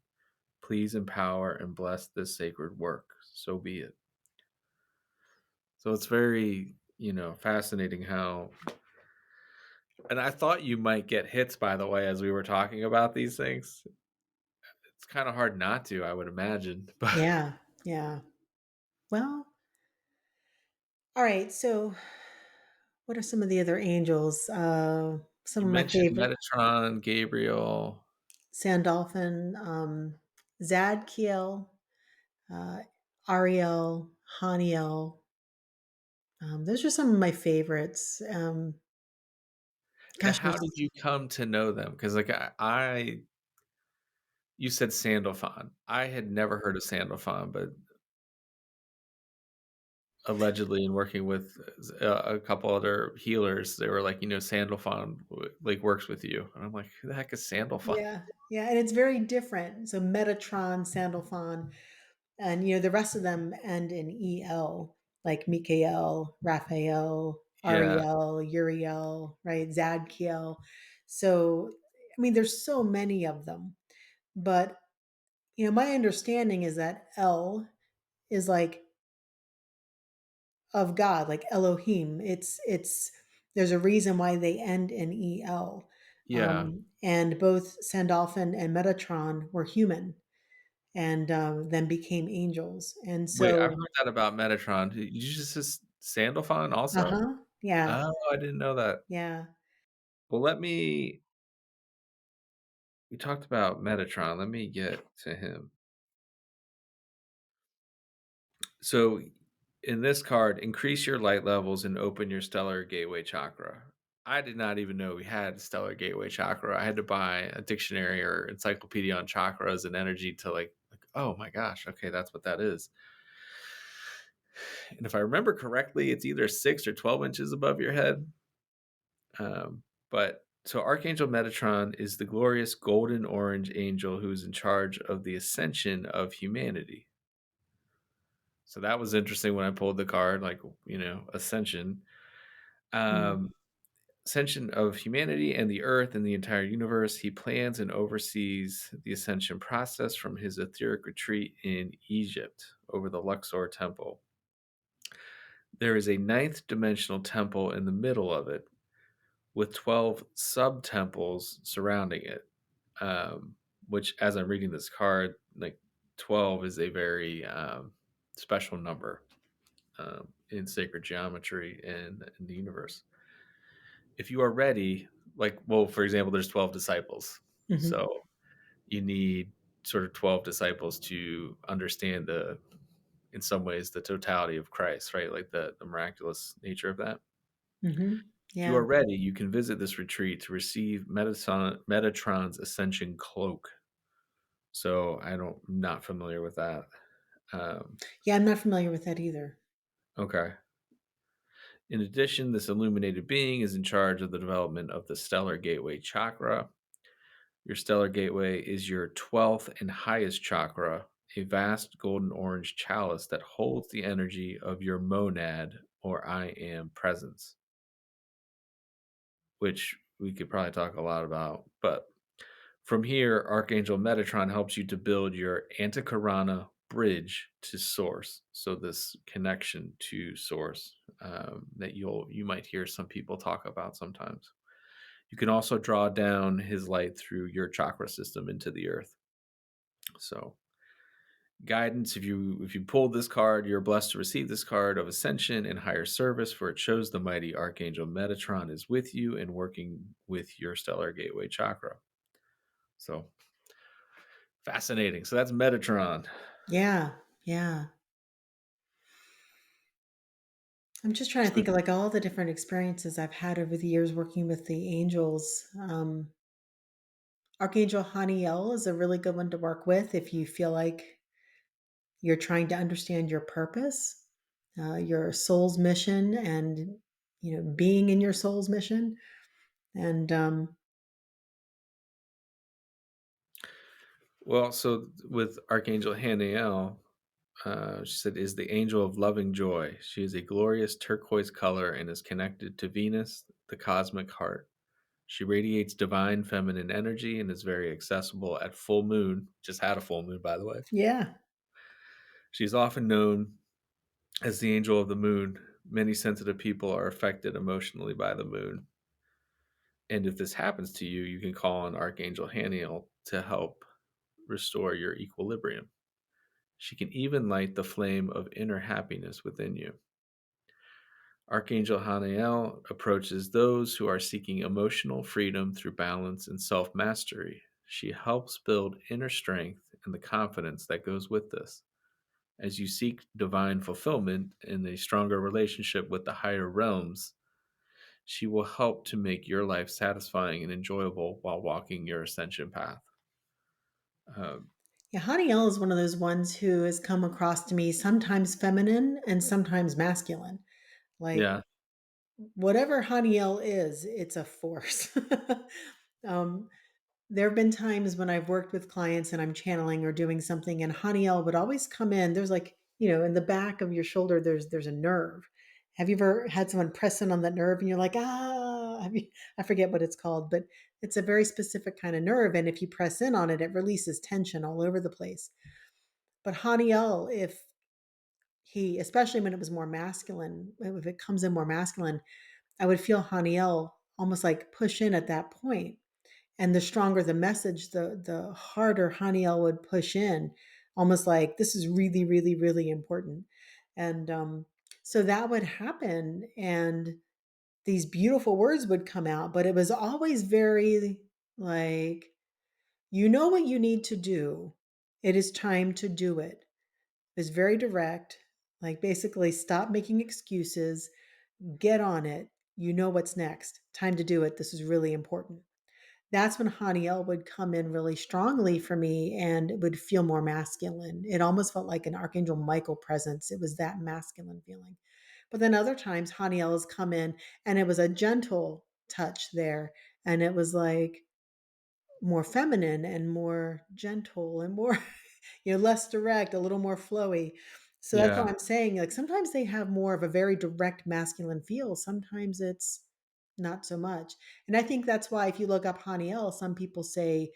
Please empower and bless this sacred work. So be it. So it's very, fascinating how, and I thought you might get hits, by the way, as we were talking about these things. It's kind of hard not to, I would imagine. But Yeah. Yeah. Well, all right. So, what are some of the other angels? Some you of my mentioned favorite Metatron, Gabriel. Sandalphon, Zadkiel, uh, Ariel, Haniel. Those are some of my favorites. Now, Gosh, how did there's you come to know them? Because, like, you said Sandalphon. I had never heard of Sandalphon, but allegedly in working with a couple other healers, they were like, Sandalphon like works with you, and I'm like, who the heck is Sandalphon? yeah, yeah, and it's very different. So Metatron, Sandalphon, and the rest of them end in el, like Mikael, Raphael, Yeah. Ariel, Uriel, right? Zadkiel. So I mean, there's so many of them, but my understanding is that El is like of God, like Elohim. It's there's a reason why they end in el. Yeah. And both Sandalphon and Metatron were human and then became angels. And Wait, I've so, heard that about Metatron. Did you just say Sandalphon also? uh-huh, yeah, Oh, I didn't know that. yeah, Well, we talked about Metatron. Let me get to him. So in this card, increase your light levels and open your stellar gateway chakra. I did not even know we had stellar gateway chakra. I had to buy a dictionary or encyclopedia on chakras and energy to like oh my gosh, okay, that's what that is. And if I remember correctly, it's either 6 or 12 inches above your head. But so Archangel Metatron is the glorious golden orange angel who's in charge of the ascension of humanity. So that was interesting when I pulled the card, like, ascension. mm, Um, Ascension of humanity and the earth and the entire universe. He plans and oversees the ascension process from his etheric retreat in Egypt over the Luxor temple. There is a ninth dimensional temple in the middle of it with 12 sub temples surrounding it. Um, which, as I'm reading this card, like 12 is a very special number in sacred geometry and in the universe. If you are ready, like, well, for example, there's 12 disciples. mhm, So you need sort of 12 disciples to understand in some ways, the totality of Christ, right? Like the miraculous nature of that. Mhm. If you are Yeah. ready, you can visit this retreat to receive Metatron's ascension cloak. So I'm not familiar with that. Um, Yeah, I'm not familiar with that either. okay. In addition, this illuminated being is in charge of the development of the stellar gateway chakra. Your stellar gateway is your 12th and highest chakra, a vast golden orange chalice that holds the energy of your monad or I am presence, which we could probably talk a lot about. But from here, Archangel Metatron helps you to build your Antakarana bridge to source. So this connection to source that you might hear some people talk about sometimes. You can also draw down his light through your chakra system into the earth. So guidance, if you pulled this card, you're blessed to receive this card of ascension and higher service, for it shows the mighty Archangel Metatron is with you and working with your stellar gateway chakra. So fascinating. So that's Metatron. Yeah. Yeah. I'm just trying to So think of like all the different experiences I've had over the years working with the angels. Archangel Haniel is a really good one to work with if you feel like you're trying to understand your purpose, your soul's mission, and being in your soul's mission. And so with Archangel Haniel, she said, is the angel of loving joy. She is a glorious turquoise color and is connected to Venus, the cosmic heart. She radiates divine feminine energy and is very accessible at full moon. Just had a full moon, by the way. yeah, She is often known as the angel of the moon. Many sensitive people are affected emotionally by the moon. And if this happens to you, you can call on Archangel Haniel to help restore your equilibrium. She can even light the flame of inner happiness within you. Archangel Haniel approaches those who are seeking emotional freedom through balance and self mastery. She helps build inner strength and the confidence that goes with this. As you seek divine fulfillment and a stronger relationship with the higher realms, she will help to make your life satisfying and enjoyable while walking your ascension path. Um, yeah. Haniel is one of those ones who has come across to me sometimes feminine and sometimes masculine. Like yeah, whatever Haniel is, it's a force. um, There have been times when I've worked with clients and I'm channeling or doing something, and Haniel would always come in. There's like, in the back of your shoulder, there's a nerve. Have you ever had someone press in on that nerve and you're like, ah, I forget what it's called, but it's a very specific kind of nerve. And if you press in on it, it releases tension all over the place. But Haniel, if especially when it was more masculine, if it comes in more masculine, I would feel Haniel almost like push in at that point, and the stronger the message, the harder Haniel would push in, almost like this is really, really, really important. And so that would happen, and these beautiful words would come out, but it was always very like, you know what you need to do. It is time to do it. It was very direct, like basically stop making excuses, get on it. You know what's next. Time to do it. This is really important. That's when Haniel would come in really strongly for me and it would feel more masculine. It almost felt like an Archangel Michael presence. It was that masculine feeling. But then other times, Haniel has come in and it was a gentle touch there. And it was like more feminine and more gentle and more, less direct, a little more flowy. So that's yeah, what I'm saying. Like sometimes they have more of a very direct masculine feel. Sometimes it's not so much. And I think that's why if you look up Haniel, some people say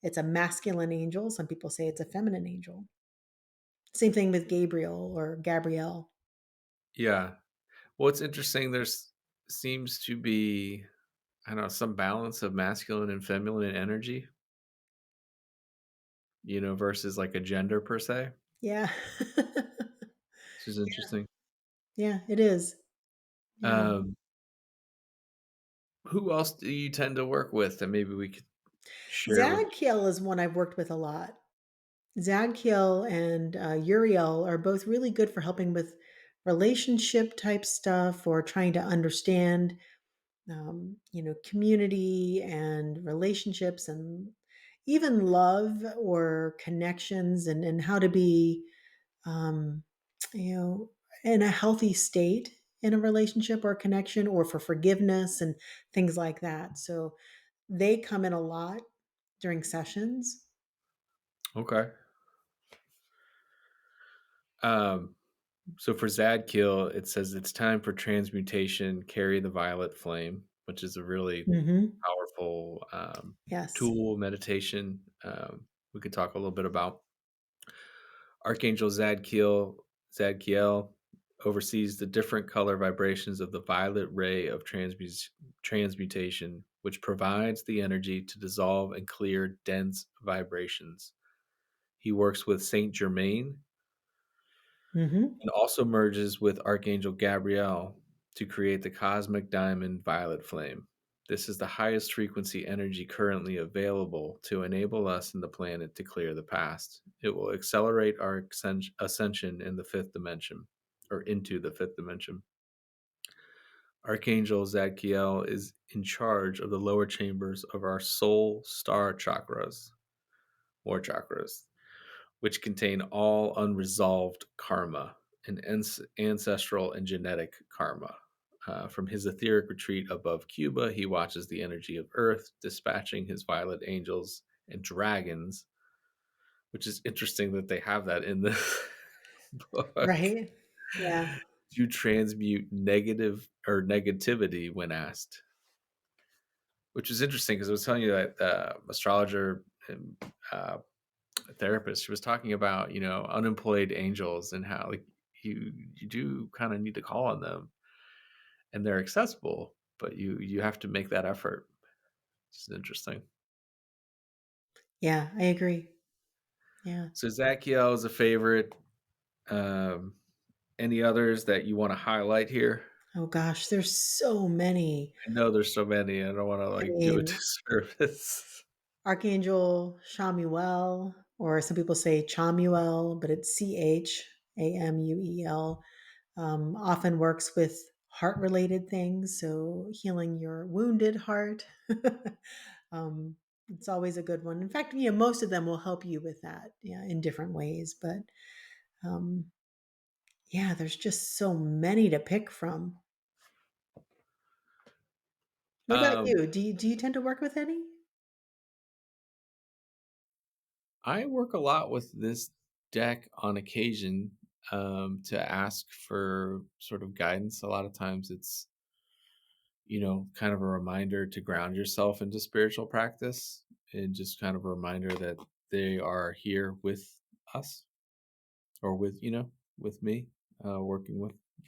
it's a masculine angel, some people say it's a feminine angel. Same thing with Gabriel or Gabrielle. yeah. Well, it's interesting. There's seems to be, I don't know, some balance of masculine and feminine energy, versus like a gender per se, Yeah. which is interesting. Yeah, it is. Yeah. Um, who else do you tend to work with that maybe we could share with? Zadkiel is one I've worked with a lot. Zadkiel and Uriel are both really good for helping with relationship type stuff or trying to understand, community and relationships and even love or connections and how to be, um, you know, in a healthy state in a relationship or connection or for forgiveness and things like that. So they come in a lot during sessions. Okay. Um, so for Zadkiel, it says it's time for transmutation, carry the violet flame, which is a really Hmm. powerful Yes. tool, meditation. We could talk a little bit about Archangel Zadkiel oversees the different color vibrations of the violet ray of transmutation, which provides the energy to dissolve and clear dense vibrations. He works with Saint Germain Hmm. and also merges with Archangel Gabriel to create the cosmic diamond violet flame. This is the highest frequency energy currently available to enable us and the planet to clear the past. It will accelerate our ascension in the fifth dimension, or into the fifth dimension. Archangel Zadkiel is in charge of the lower chambers of our soul star chakras, or chakras, which contain all unresolved karma and ancestral and genetic karma. From his etheric retreat above Cuba, he watches the energy of Earth, dispatching his violet angels and dragons, which is interesting that they have that in this book, Right? Yeah. to transmute negative or negativity when asked, which is interesting because I was telling you that astrologer and therapist, she was talking about, unemployed angels and how like you do kind of need to call on them and they're accessible, but you have to make that effort. It's interesting. Yeah, I agree. Yeah. So Zachiel is a favorite. Um, any others that you want to highlight here? Oh gosh, there's so many. I know there's so many. I don't want to I like do a mean, disservice. Archangel Chamuel, or some people say Chamuel, but it's Chamuel, often works with heart related things. So healing your wounded heart. um, it's always a good one. In fact, most of them will help you with that, yeah, in different ways. But um, yeah, there's just so many to pick from. What about Um, you? Do you tend to work with any? I work a lot with this deck on occasion to ask for sort of guidance. A lot of times it's, kind of a reminder to ground yourself into spiritual practice and just kind of a reminder that they are here with us or with me, working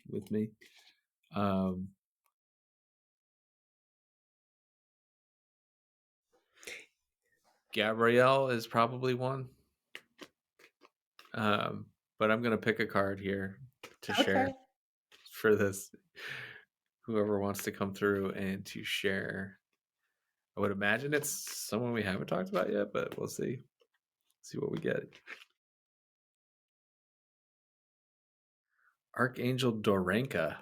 with me. Um, Gabrielle is probably one, um, but I'm going to pick a card here to share Okay. for this. Whoever wants to come through and to share. I would imagine it's someone we haven't talked about yet, but we'll see. See what we get. Archangel Dorenka.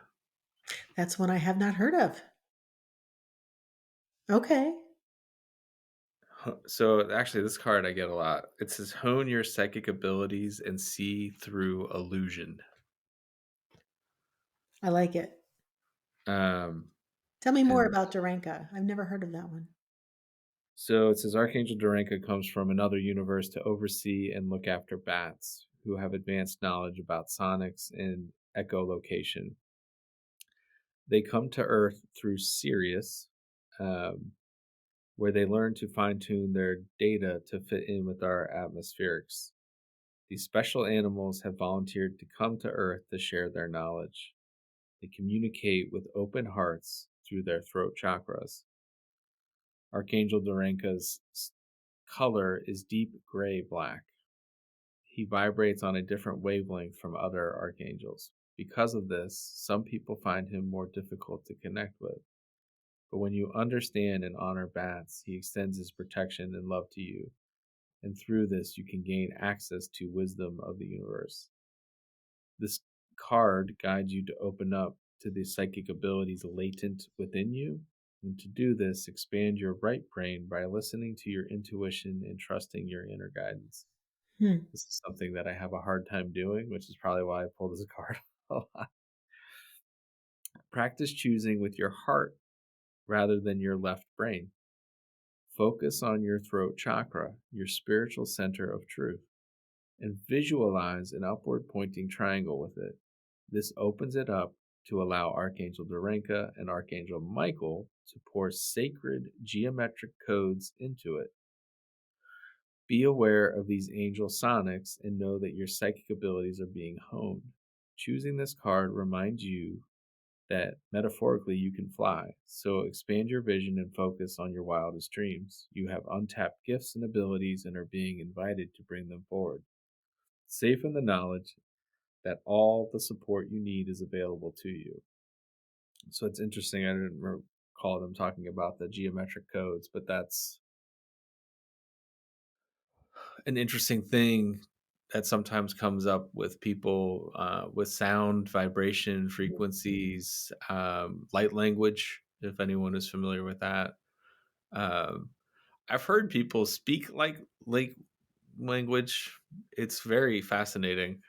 That's one I have not heard of. Okay. So actually, this card I get a lot. It says hone your psychic abilities and see through illusion. I like it. Um, Tell me more and about Duranka. I've never heard of that one. so it says Archangel Dorenka comes from another universe to oversee and look after bats who have advanced knowledge about sonics and echolocation. They come to Earth through Sirius, um, where they learn to fine tune their data to fit in with our atmospherics. These special animals have volunteered to come to Earth to share their knowledge. They communicate with open hearts through their throat chakras. Archangel Dorenka's color is deep gray black. He vibrates on a different wavelength from other archangels. Because of this, some people find him more difficult to connect with. But when you understand and honor bats, he extends his protection and love to you. and through this, you can gain access to wisdom of the universe. This card guides you to open up to the psychic abilities latent within you. And to do this, expand your right brain by listening to your intuition and trusting your inner guidance. Hmm. This is something that I have a hard time doing, which is probably why I pulled this card a lot. Practice choosing with your heart rather than your left brain. Focus on your throat chakra, your spiritual center of truth, and visualize an upward pointing triangle with it. This opens it up to allow Archangel Dorenka and Archangel Michael to pour sacred geometric codes into it. Be aware of these angel sonics and know that your psychic abilities are being honed. Choosing this card reminds you that metaphorically you can fly, so expand your vision and focus on your wildest dreams. You have untapped gifts and abilities and are being invited to bring them forward. Safe in the knowledge that all the support you need is available to you. So it's interesting. I didn't recall them talking about the geometric codes, but that's an interesting thing that sometimes comes up with people with sound, vibration, frequencies, light language, if anyone is familiar with that. Um, I've heard people speak like language. It's very fascinating.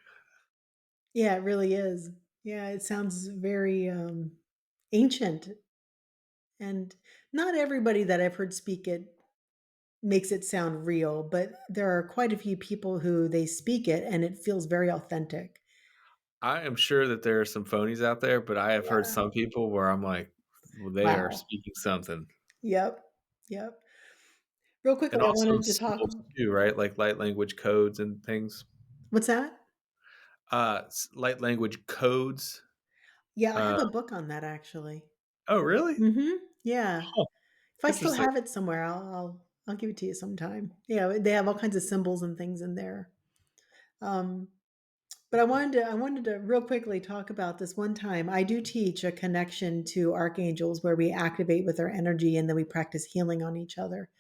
Yeah, it really is. Yeah, it sounds very ancient, and not everybody that I've heard speak it makes it sound real, but there are quite a few people who they speak it and it feels very authentic. I am sure that there are some phonies out there, but I have heard Yeah. some people where I'm like, well, they are Wow. speaking something. Yep. Yep. Real And quickly, I also wanted to talk. symbols too, right? Like light language codes and things. What's that? Light language codes. Yeah, I Uh, have a book on that actually. oh, really? Mhm. Yeah. Huh, If I still interesting. have it somewhere, I'll give it to you sometime. Yeah, they have all kinds of symbols and things in there. Um, but I wanted to real quickly talk about this one time. I do teach a connection to archangels where we activate with our energy and then we practice healing on each other.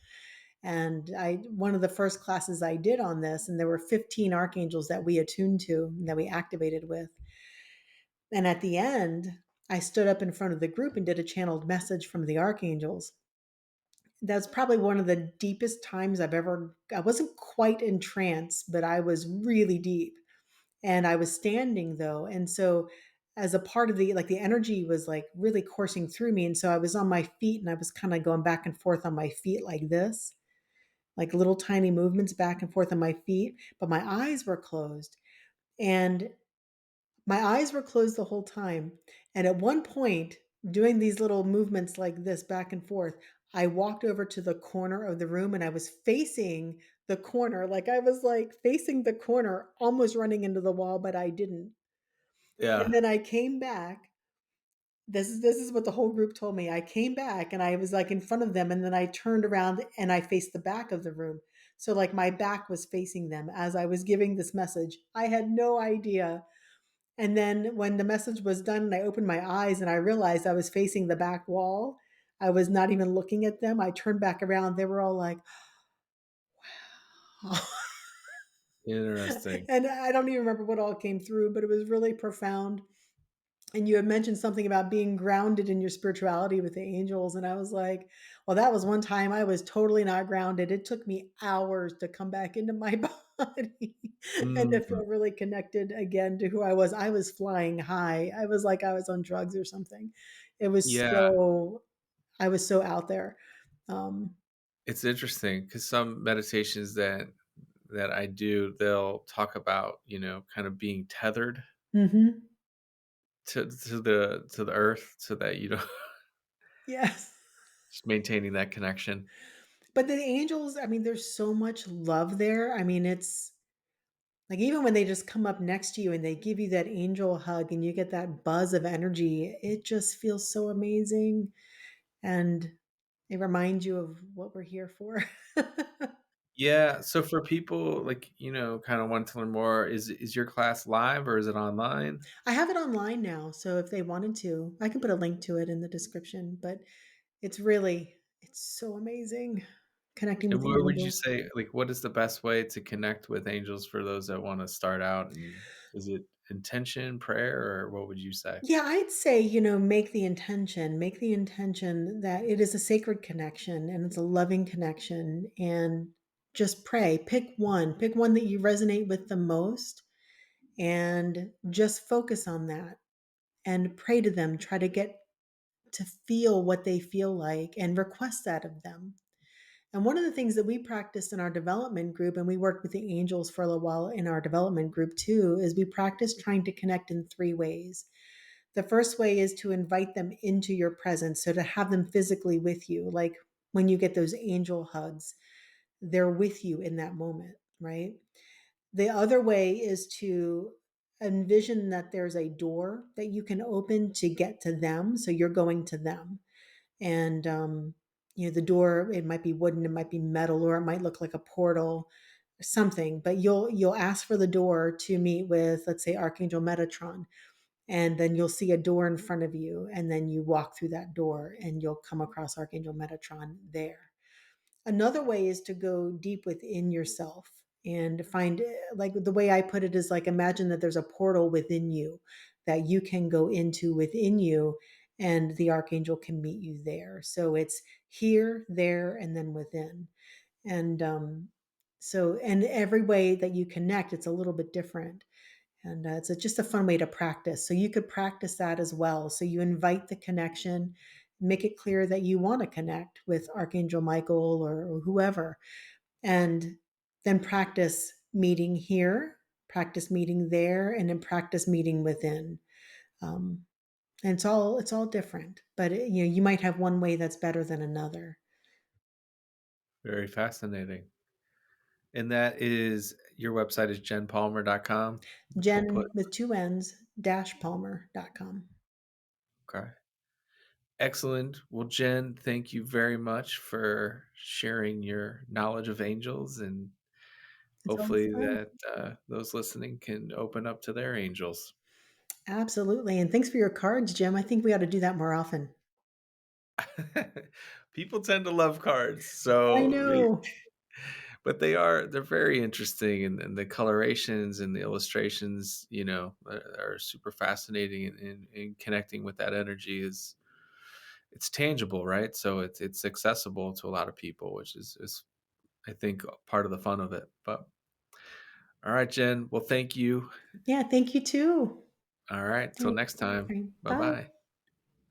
And I one of the first classes I did on this, and there were 15 archangels that we attuned to and that we activated with. And at the end, I stood up in front of the group and did a channeled message from the archangels. That's probably one of the deepest times I wasn't quite in trance, but I was really deep. And I was standing though. And so as a part of the energy was like really coursing through me. And so I was on my feet and I was kind of going back and forth on my feet like this, like little tiny movements back and forth on my feet, but my eyes were closed. And my eyes were closed the whole time, and at one point, doing these little movements like this back and forth, I walked over to the corner of the room and I was facing the corner, like I was like facing the corner, almost running into the wall, but I didn't. And Yeah, then I came back. This is what the whole group told me. I came back and I was like in front of them, and then I turned around and I faced the back of the room. So like my back was facing them as I was giving this message. I had no idea. And then when the message was done and I opened my eyes and I realized I was facing the back wall, I was not even looking at them. I turned back around. They were all like, interesting. and I don't even remember what all came through, but it was really profound. And you had mentioned something about being grounded in your spirituality with the angels. And I was like, well, that was one time I was totally not grounded. It took me hours to come back into my body and to Mhm. feel really connected again to who I was. I was flying high. I was like I was on drugs or something. It was Yeah, so, I was so out there. Um, it's interesting because some meditations that I do, they'll talk about, kind of being tethered mhm. to the earth so that you don't Yes. just maintaining that connection. But the angels, I mean, there's so much love there. I mean, it's like, even when they just come up next to you and they give you that angel hug and you get that buzz of energy, it just feels so amazing, and it reminds you of what we're here for. Yeah, so for people like, kind of want to learn more, is your class live or is it online? I have it online now, so if they wanted to, I can put a link to it in the description, but it's so amazing. connecting And with the where would you angels. say like, what is the best way to connect with angels for those that wanna start out, and is it intention, prayer, or what would you say? Yeah, I'd say, make the intention that it is a sacred connection and it's a loving connection, and just pray. Pick one that you resonate with the most, and just focus on that and pray to them. Try to get to feel what they feel like and request that of them. And one of the things that we practiced in our development group, and we worked with the angels for a little while in our development group too, is we practiced trying to connect in three ways. The first way is to invite them into your presence. So to have them physically with you, like when you get those angel hugs, they're with you in that moment, right? The other way is to envision that there's a door that you can open to get to them. So you're going to them. And, the door, it might be wooden, it might be metal, or it might look like a portal, something, but you'll ask for the door to meet with, let's say, Archangel Metatron, and then you'll see a door in front of you, and then you walk through that door and you'll come across Archangel Metatron there. Another way is to go deep within yourself and find, like the way I put it is like, imagine that there's a portal within you that you can go into within you, and the archangel can meet you there. So it's here, there, and then within. And and every way that you connect, it's a little bit different. And it's just a fun way to practice. So you could practice that as well. So you invite the connection, make it clear that you want to connect with Archangel Michael or whoever, and then practice meeting here, practice meeting there, and then practice meeting within. Um, and it's all different, but you might have one way that's better than another. Very fascinating. And that is your website is jenpalmer.com? We'll put Jen with two N's dash Palmer.com. okay. Excellent. Well, Jen, thank you very much for sharing your knowledge of angels, and It's always hopefully fun. that, those listening can open up to their angels. Absolutely. And thanks for your cards, Jim. I think we ought to do that more often. People tend to love cards, I so know. but they're very interesting, and the colorations and the illustrations, are super fascinating, and connecting with that energy is it's tangible, right? So it's accessible to a lot of people, which is I think part of the fun of it. But all right, Jen. Well, thank you. Yeah, thank you too. All right, All till right. next All time. right. Bye Bye.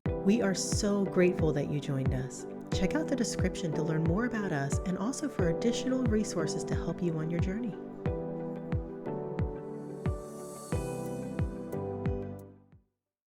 bye. We are so grateful that you joined us. Check out the description to learn more about us and also for additional resources to help you on your journey.